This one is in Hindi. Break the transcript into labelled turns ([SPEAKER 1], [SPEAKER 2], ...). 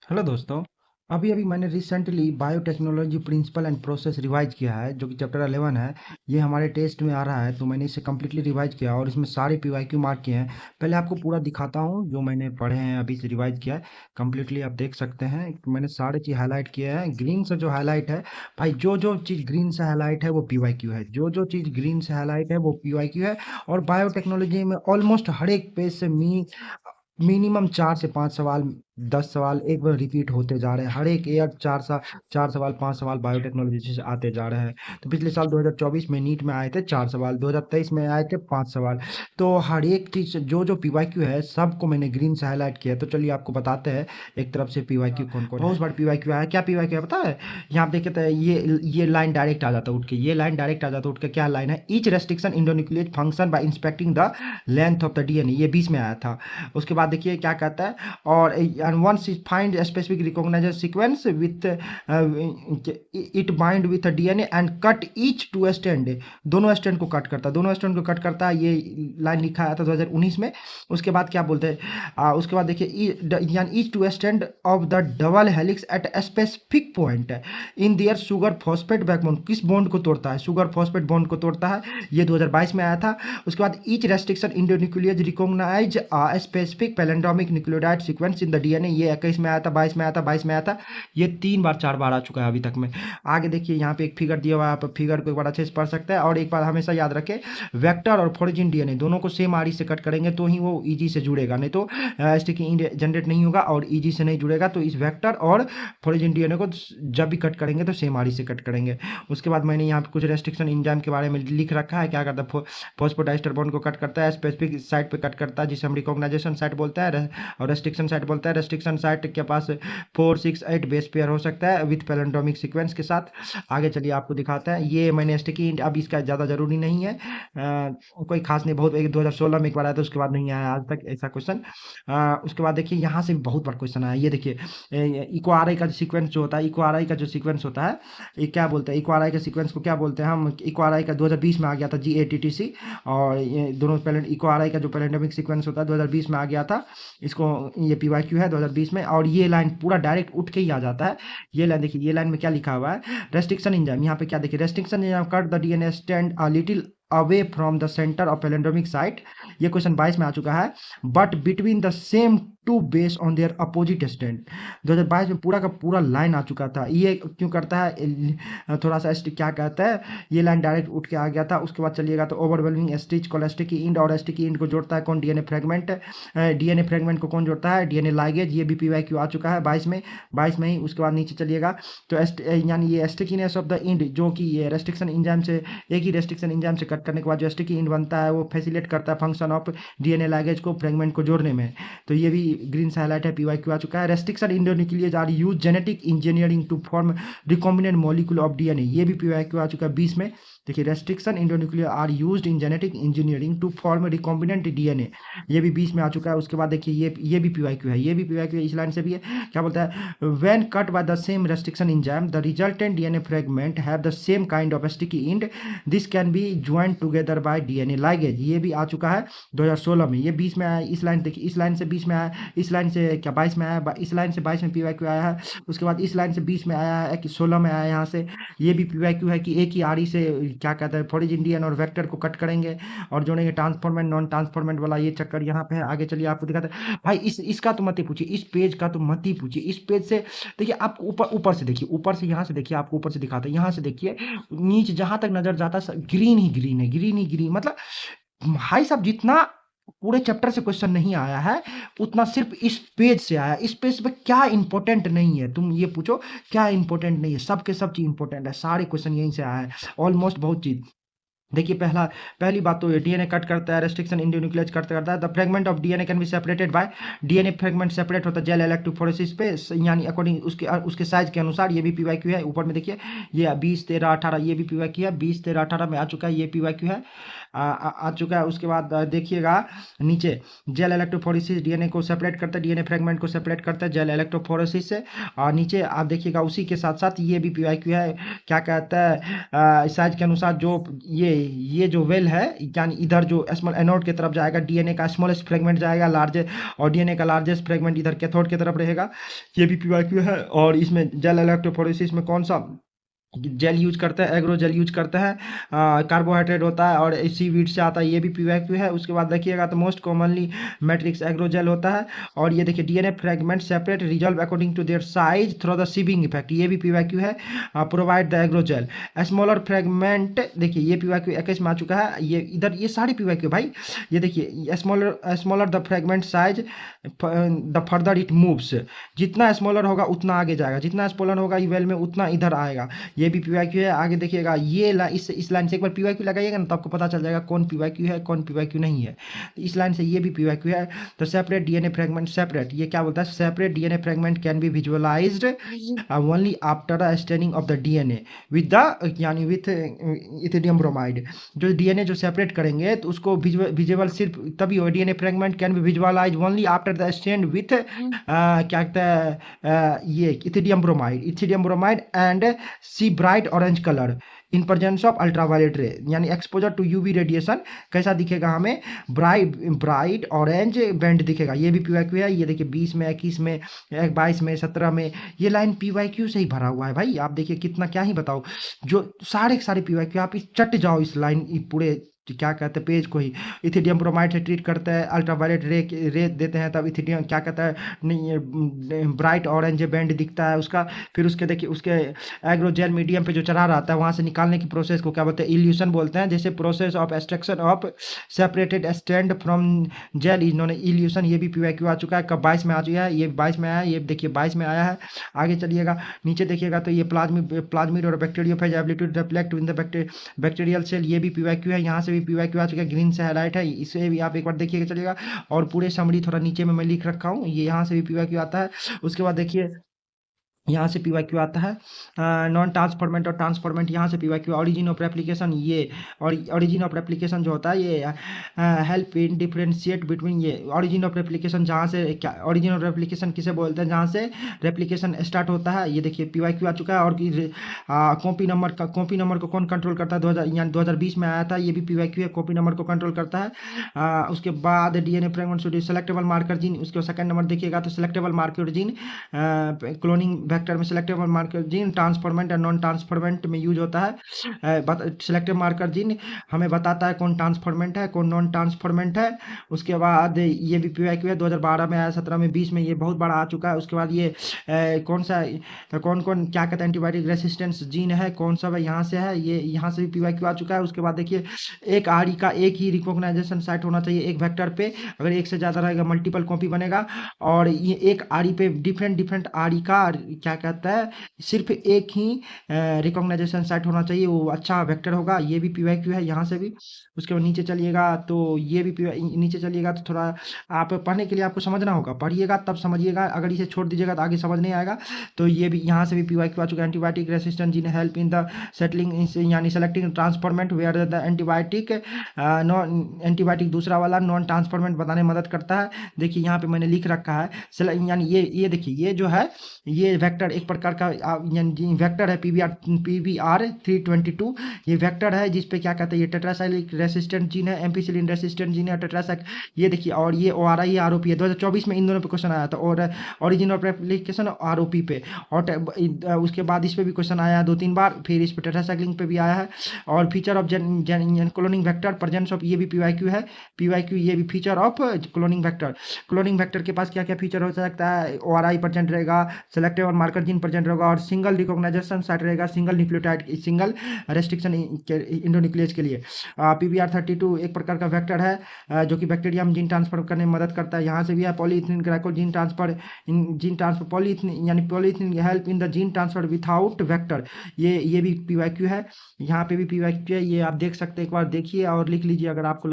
[SPEAKER 1] हेलो दोस्तों। अभी अभी मैंने recently biotechnology principle and process revise किया है, जो कि चैप्टर 11 है। ये हमारे टेस्ट में आ रहा है, तो मैंने इसे कम्प्लीटली रिवाइज किया और इसमें सारे पीवाईक्यू मार्क किए हैं। पहले आपको पूरा दिखाता हूँ जो मैंने पढ़े हैं, अभी से रिवाइज किया है कम्प्लीटली। आप देख सकते हैं मैंने सारे चीज़ हाईलाइट किए हैं। ग्रीन से जो हाईलाइट है, भाई जो जो चीज़ ग्रीन से हाईलाइट है वो पीवाईक्यू है, जो जो चीज़ ग्रीन से हाईलाइट है वो पीवाईक्यू है। और बायोटेक्नोलॉजी में ऑलमोस्ट हर एक पेज से मिनिमम 4 से 5 सवाल, 10 सवाल एक बार रिपीट होते जा रहे हैं। हर एक ईयर 4 सवाल 5 सवाल बायोटेक्नोलॉजी से आते जा रहे हैं। तो पिछले साल 2024 में नीट में आए थे 4 सवाल, 2023 में आए थे 5 सवाल। तो हर एक चीज जो जो पीवाईक्यू है सबको मैंने ग्रीन से हाईलाइट किया है। तो चलिए आपको बताते हैं एक तरफ से पीवाईक्यू कौन कौन बहुत बार पीवाईक्यू आया। क्या पीवाईक्यू है पता है? यहाँ आप देखते हैं, ये लाइन डायरेक्ट आ जाता है उठ के, ये लाइन डायरेक्ट आ जाता है उठ के। क्या लाइन है? Each restriction endonuclease function by inspecting the length of the DNA, ये 20 में आया था। उसके बाद देखिए क्या कहता है, और once find specific recognized sequence with it bind with DNA and cut each two strand, दोनों स्टैंड को कट करता है, दोनों स्टैंड को कट करता है। ये लाइन लिखा आया था 2019 में। उसके बाद क्या बोलते हैं, उसके बाद देखिए, यानी each two strand of the double helix at specific point in their sugar phosphate backbone, किस बॉन्ड को तोड़ता है? शुगर फॉस्फेट बॉन्ड को तोड़ता है। ये 2022 में आया था। उसके बाद each restriction endonuclease recognise specific palindromic nucleotide sequence in the DNA, ये 21 में आया था, 22 में आया था, 22 में आया था। ये 3 बार 4 बार आ चुका है अभी तक में। आगे देखिए यहाँ पे एक फिगर दिया हुआ है, आप फिगर को एक बार अच्छे से पढ़ सकते हैं। और एक बार हमेशा याद रखें, वेक्टर और फोर्जिन डीएनए दोनों को सेम आरी से कट करेंगे तो ही वो ईजी से जुड़ेगा, नहीं तो स्टिकिंग जनरेट नहीं होगा और ईजी से नहीं जुड़ेगा। तो इस वेक्टर और फोर्जिन डीएनए को जब भी कट करेंगे तो सेम आरी से कट करेंगे। उसके बाद मैंने यहाँ पे कुछ रेस्ट्रिक्शन इंजाइम के बारे में लिख रखा है। क्या करता है? फॉस्फोडाइस्टर बॉन्ड को कट करता है, स्पेसिफिक साइट पे कट करता है जिसे हम रिकॉग्नाइजेशन साइट बोलते हैं, और रेस्ट्रिक्शन साइट बोलता है। रेस्ट्रिक्शन साइट के पास 4 6 8 बेस पेयर हो सकता है विथ पैलेंड्रोमिक सीक्वेंस के साथ। आगे चलिए आपको दिखाते हैं। ये मैंने स्टिकी, अब इसका ज़्यादा जरूरी नहीं है, कोई खास नहीं। बहुत एक 2016 में एक बार आया था, उसके बाद नहीं आया आज तक ऐसा क्वेश्चन। उसके बाद देखिए यहाँ से भी बहुत बार क्वेश्चन आया। ये देखिए, इको आर आई का सीक्वेंस जो होता है, इको आर आई का जो सीक्वेंस होता है, ये क्या बोलते हैं? इको आर आई के सीक्वेंस को क्या बोलते हैं हम? इको आर आई का 2020 में आ गया था GATTC। और ये दोनों पैलेंट इको आर आई का जो पैलेंडेमिक सीक्वेंस होता है 2020 में आ गया था। इसको ये पीवाईक्यू है 2020 में। और ये लाइन पूरा डायरेक्ट उठ के ही आ जाता है। ये लाइन देखिए, ये लाइन में क्या लिखा हुआ है? Restriction enzyme. यहाँ पे क्या देखिए, restriction enzyme cut the DNA strand a little away from the centre of palindromic site. ये क्वेश्चन 22 में आ चुका है। But between the same two base on their opposite strand, 2022 में पूरा का पूरा लाइन आ चुका था। ये क्यों करता है? थोड़ा सा क्या कहता है, ये लाइन डायरेक्ट उठ के आ गया था। उसके बाद चलिएगा तो ओवरवेलमिंग स्टिच कोलेस्टिक इंड, और स्टिकी इंड को जोड़ता है कौन? DNA fragment. डीएनए फ्रेगमेंट को कौन जोड़ता है? DNA ligase. ये भी पीवाईक्यू आ चुका है 22 में ही। उसके बाद नीचे चलिएगा तो यानी ये स्टिकीनेस ऑफ द इंड, जो कि ये रेस्ट्रिक्शन इंजाइम से, एक ही रेस्ट्रिक्शन इंजाइम से कट करने के बाद जो स्टिकी इंड बनता है वो फैसिलिटेट करता है फंक्शन ऑफ डीएनए लाइगेज को फ्रेगमेंट को जोड़ने में। तो ये भी ग्रीन से हाईलाइट है, पीवाईक्यू आ चुका है। Restriction endonuclease are use genetic engineering to form recombinant molecule of DNA, ये भी पीवाईक्यू आ चुका है 20 में। देखिए, restriction endonuclear are used in genetic engineering to form recombinant DNA, ये भी 20 में आ चुका है। उसके बाद देखिए ये भी पीवाईक्यू है, ये भी पीवाईक्यू है, इस लाइन से भी है। क्या बोलता है? When cut by the same restriction enzyme the resultant DNA fragment have the same kind of sticky end, this can be joined together by DNA ligase, ये भी आ चुका है 2016 में। ये 20 में आया। इस लाइन देखिए, इस लाइन से 20 में आया, इस लाइन से क्या 22 में आया, इस लाइन से 22 में पीवाईक्यू आया है। उसके बाद इस लाइन से 20 में आया है कि 16 में आया यहाँ से। ये भी पीवाईक्यू है कि एक ही आरी से क्या कहते हैं, फॉरेज इंडियन और वेक्टर को कट करेंगे और जोड़ेंगे, ट्रांसफॉर्मेंट नॉन ट्रांसफॉर्मेंट वाला ये चक्कर यहाँ पे है। आगे चलिए आपको दिखाते हैं। भाई इसका तो मत ही पूछिए, इस पेज का तो मत ही पूछिए। इस पेज से देखिए, आप ऊपर ऊपर से देखिए, ऊपर से यहाँ से देखिए, आपको ऊपर से दिखाते हैं, यहाँ से देखिए नीचे जहां तक नजर जाता है ग्रीन ही ग्रीन है, ग्रीन ही ग्रीन। मतलब भाई साहब, जितना पूरे चैप्टर से क्वेश्चन नहीं आया है उतना सिर्फ इस पेज से आया। इस पेज पे क्या इंपॉर्टेंट नहीं है, तुम ये पूछो क्या इंपॉर्टेंट नहीं है? सब के सब चीज इंपॉर्टेंट है, सारे क्वेश्चन यहीं से आया है ऑलमोस्ट, बहुत चीज। देखिए, पहली बात तो डीएनए कट करता है, रेस्ट्रिक्शन इंडोन्यूक्लियेज कट करता है। The fragment of DNA can be separated by, DNA fragment separate होता है जेल इलेक्ट्रोफोरेसिस पे, यानी अकॉर्डिंग उसके साइज के अनुसार। ये भी पीवाईक्यू है। ऊपर में देखिए, ये 20 13 18, ये भी पीवाईक्यू है। 20 13 18 में आ चुका है, ये पीवाईक्यू है, आ चुका है। उसके बाद देखिएगा नीचे, जेल इलेक्ट्रोफोरेसिस डीएनए को सेपरेट करता है, डीएनए फ्रेगमेंट को सेपरेट करता है जेल इलेक्ट्रोफोरेसिस से। और नीचे आप देखिएगा उसी के साथ साथ ये भी पीवाईक्यू है। क्या कहता है? साइज के अनुसार जो ये ये जो वेल है, यानी इधर जो स्मॉल एनोड की तरफ जाएगा, डीएनए का स्मॉलेस्ट फ्रेगमेंट जाएगा, लार्ज और डीएनए का लार्जेस्ट फ्रेगमेंट इधर कैथोड की तरफ रहेगा। ये भी पीवाईक्यू है। और इसमें जेल इलेक्ट्रोफोरेसिस में कौन सा जेल यूज करते हैं, एग्रो जेल यूज करते हैं, कार्बोहाइड्रेट होता है और सीवीड से आता है, ये भी पीवाईक्यू है। उसके बाद देखिएगा तो most commonly matrix agarose gel होता है। और ये देखिए DNA fragment separate resolve according to their size through the sieving effect, ये भी पीवाईक्यू है। Provide the agarose gel smaller fragment, देखिए ये पीवाईक्यू 21 में आ चुका है। ये इधर ये सारे पीवाईक्यू भाई, ये देखिए smaller the fragment size the further it moves, जितना स्मॉलर होगा उतना आगे जाएगा, जितना स्मॉलर होगा वेल में उतना इधर आएगा, ये भी पीवाईक्यू है। आगे देखिएगा ये इस लाइन से एक बार पीवाईक्यू लगाइएगा ना तो आपको पता चल जाएगा कौन पीवाईक्यू है कौन पीवाईक्यू नहीं है। इस लाइन से ये भी पीवाईक्यू है। तो सेपरेट डीएनए फ्रेगमेंट, सेपरेट ये क्या बोलता है, separate DNA fragment can be visualized only after the staining of the DNA with the, यानी विथ इथिडियम ब्रोमाइड। जो डीएनए जो सेपरेट करेंगे तो उसको विजुअल सिर्फ तभी हो, DNA fragment can be visualize only after the stain with क्या कहता है ये ethidium bromide and see bright orange colour in presence of ultraviolet ray, यानी एक्सपोजर टू यूवी रेडिएशन। कैसा दिखेगा हमें, ब्राइट ऑरेंज बैंड दिखेगा। ये भी पीवाईक्यू है। ये देखिए 20 में, 21 में, 22 में, 17 में, ये लाइन पीवाईक्यू से ही भरा हुआ है भाई। आप देखिए कितना, क्या ही बताओ, जो सारे के सारे पीवाईक्यू, आप इस चट जाओ इस लाइन पूरे क्या कहते हैं पेज को ही। इथिडियम ब्रोमाइड से ट्रीट करते हैं, अल्ट्रावायलेट रे देते हैं, तब इथिडियम क्या कहता है, नहीं ब्राइट ऑरेंज बैंड दिखता है उसका। फिर उसके देखिए उसके एग्रोजेल मीडियम पे जो चढ़ा रहता है वहां से निकालने की प्रोसेस को क्या बोलते हैं, इल्यूशन बोलते हैं। जैसे process of extraction of separated strand from gel is known elution, ये भी पीवाईक्यू आ चुका है। कब 22 में आ चुका है, ये 22 में आया है, ये देखिए 22 में आया है। आगे चलिएगा नीचे देखिएगा तो ये प्लाज्मिड और bacteriophage ability to reflect in the bacterial cell, ये भी पीवाईक्यू है। यहाँ से भी पीवाईक्यू आ चुका है, ग्रीन से हाईलाइट है, इसे भी आप एक बार देखिएगा चलिएगा। और पूरे समरी थोड़ा नीचे में मैं लिख रखा हूँ, ये यहाँ से भी पीवाईक्यू आता है। उसके बाद देखिए यहाँ से पीवाईक्यू आता है नॉन ट्रांसफॉर्मेंट और ट्रांसफॉर्मेंट, यहाँ से पीवाईक्यू। ऑरिजिन ऑफ रेप्लिकेशन, ये और ऑरिजिन ऑफ रेप्लिकेशन जो होता है ये हेल्प इन डिफरेंशिएट बिटवीन, ये ऑरिजिन ऑफ रेप्लिकेशन जहाँ से क्या, ऑरिजिन ऑफ रेप्लिकेशन किसे बोलते हैं, जहाँ से रेप्लिकेशन स्टार्ट होता है। ये देखिए पीवाईक्यू आ चुका है। और कॉपी नंबर को कौन कंट्रोल करता है, 2000 यानी 2020 में आया था, ये भी पीवाईक्यू है, कॉपी नंबर को कंट्रोल करता है। उसके बाद DNA fragment selectable marker gene, उसके सेकंड नंबर देखिएगा तो selectable marker gene cloning vector में सेलेक्टिव मार्कर जीन ट्रांसफॉर्मेंट और नॉन ट्रांसफॉर्मेंट में यूज होता है। सेलेक्टिव मार्कर जीन हमें बताता है कौन ट्रांसफॉर्मेंट है कौन नॉन ट्रांसफॉर्मेंट है। उसके बाद ये भी पीवाईक्यू है, 2012 में आया, 17 में, 20 में, ये बहुत बड़ा आ चुका है। उसके बाद ये कौन कौन क्या कहते हैं एंटीबायोटिक रेसिस्टेंस जीन है, कौन सा है, यहाँ से है, ये यहाँ से भी पीवाईक्यू आ चुका है। उसके बाद देखिए एक आरई का एक ही रिकॉग्नाइजेशन साइट होना चाहिए एक वेक्टर पे, अगर एक से ज़्यादा रहेगा मल्टीपल कॉपी बनेगा। और ये एक आरई पे डिफरेंट आरई का क्या कहता है सिर्फ एक ही रिकॉग्नाइजेशन साइट होना चाहिए, वो अच्छा वेक्टर होगा। ये भी पीवाईक्यू है यहाँ से भी। उसके बाद नीचे चलिएगा तो ये भी नीचे चलिएगा तो थोड़ा आप पढ़ने के लिए आपको समझना होगा, पढ़िएगा तब समझिएगा, अगर इसे छोड़ दीजिएगा तो आगे समझ नहीं आएगा। तो ये भी यहाँ से भी पीवाईक्यू आ चुका है। Antibiotic resistant gene help in the settling यानी selecting transformant where the antibiotic दूसरा वाला नॉन ट्रांसफॉर्मेंट बताने में मदद करता है। देखिए यहाँ पे मैंने लिख रखा है, यानी ये देखिए ये जो है ये वेक्टर एक प्रकार का यानी वेक्टर है PBR 322, ये वेक्टर है जिसपे क्या कहते हैं ये टेट्रासाइक्लिक रेसिस्टेंट जीन है, एम्पिसिलिन रेसिस्टेंट जीन है, टेट्रासाइक ये देखिए। और ये ORI ROP है, 2024 में इन दोनों पे क्वेश्चन आया था, और ओरिजिन ऑफ रेप्लिकेशन ROP पे, और उसके बाद इस पे भी क्वेश्चन आया है 2-3 बार, फिर इस पे टेट्रासाइक्लिंग पे भी आया है। और feature of cloning vector presence of, ये भी पीवाईक्यू है, पीवाईक्यू ये भी फीचर ऑफ क्लोनिंग वेक्टर के पास क्या क्या फीचर हो सकता है, ORI प्रेजेंट रहेगा, सेलेक्टिव और मार्कर जीन प्रेजेंट होगा, और सिंगल रिकॉग्नाइजेशन साइट रहेगा, single nucleotide, single restriction endonuclease के लिए। PBR 32 एक प्रकार का वेक्टर है जो कि बैक्टीरिया में जीन ट्रांसफर करने में मदद करता है। यहाँ से भी है polyethylene glycol gene transfer polyethylene यानी polyethylene help in the gene transfer without vector, ये भी पीवाईक्यू है। यहाँ पे भी पीवाईक्यू है, ये आप देख सकते हैं, एक बार देखिए और लिख लीजिए अगर आपको